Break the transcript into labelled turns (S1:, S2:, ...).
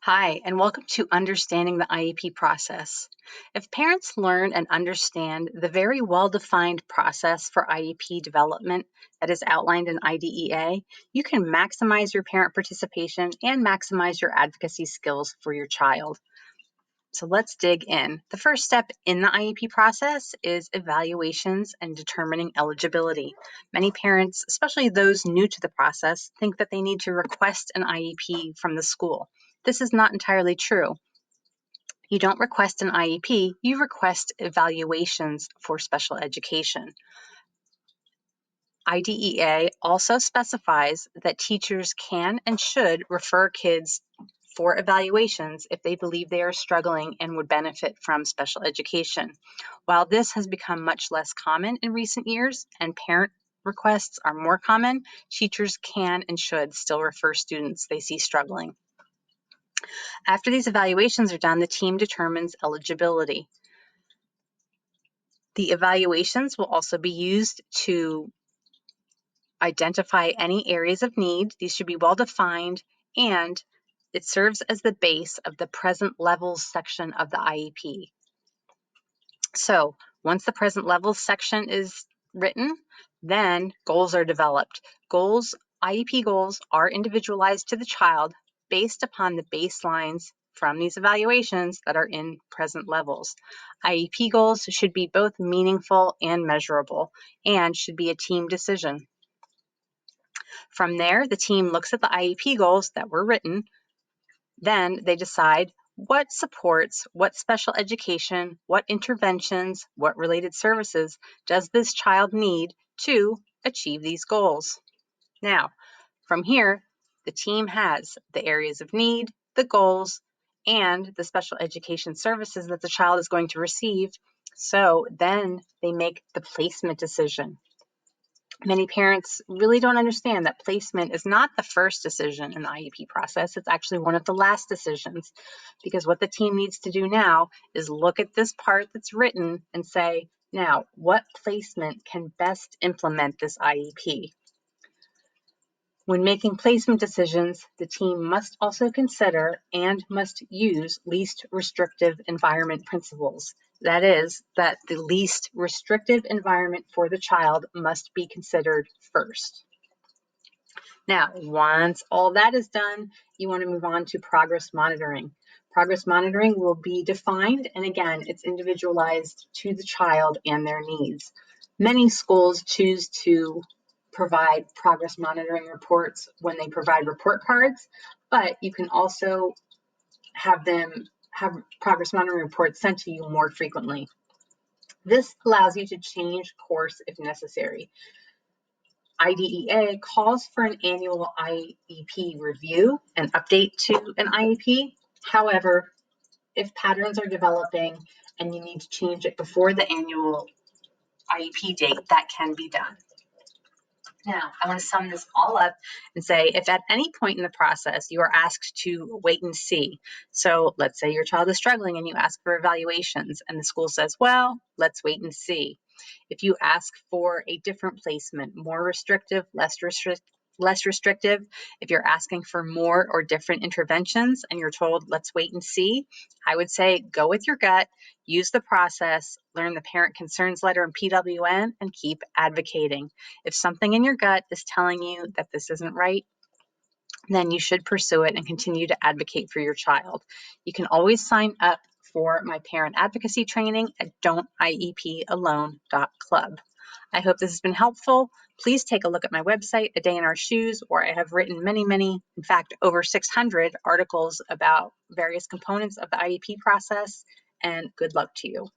S1: Hi, and welcome to Understanding the IEP Process. If parents learn and understand the very well-defined process for IEP development that is outlined in IDEA, you can maximize your parent participation and maximize your advocacy skills for your child. So let's dig in. The first step in the IEP process is evaluations and determining eligibility. Many parents, especially those new to the process, think that they need to request an IEP from the school. This is not entirely true. You don't request an IEP, you request evaluations for special education. IDEA also specifies that teachers can and should refer kids for evaluations if they believe they are struggling and would benefit from special education. While this has become much less common in recent years and parent requests are more common, teachers can and should still refer students they see struggling. After these evaluations are done, the team determines eligibility. The evaluations will also be used to identify any areas of need. These should be well defined, and it serves as the base of the present levels section of the IEP. So once the present levels section is written, then goals are developed. IEP goals are individualized to the child based upon the baselines from these evaluations that are in present levels. IEP goals should be both meaningful and measurable and should be a team decision. From there, the team looks at the IEP goals that were written. Then they decide what supports, what special education, what interventions, what related services does this child need to achieve these goals. Now, from here, the team has the areas of need, the goals, and the special education services that the child is going to receive. So then they make the placement decision. Many parents really don't understand that placement is not the first decision in the IEP process. It's actually one of the last decisions, because what the team needs to do now is look at this part that's written and say, now, what placement can best implement this IEP? When making placement decisions, the team must also consider and must use least restrictive environment principles. That is, that the least restrictive environment for the child must be considered first. Now, once all that is done, you want to move on to progress monitoring. Progress monitoring will be defined, and again, it's individualized to the child and their needs. Many schools choose to provide progress monitoring reports when they provide report cards, but you can also have progress monitoring reports sent to you more frequently. This allows you to change course if necessary. IDEA calls for an annual IEP review and update to an IEP. However, if patterns are developing and you need to change it before the annual IEP date, that can be done. Now, I want to sum this all up and say, if at any point in the process you are asked to wait and see, so let's say your child is struggling and you ask for evaluations and the school says, well, let's wait and see. If you ask for a different placement, more restrictive, less restrictive, if you're asking for more or different interventions and you're told, let's wait and see, I would say go with your gut, use the process, learn the parent concerns letter and PWN, and keep advocating. If something in your gut is telling you that this isn't right, then you should pursue it and continue to advocate for your child. You can always sign up for my parent advocacy training at don'tiePalone.club. I hope this has been helpful. Please take a look at my website, A Day in Our Shoes, where I have written many, in fact, over 600 articles about various components of the IEP process, and good luck to you.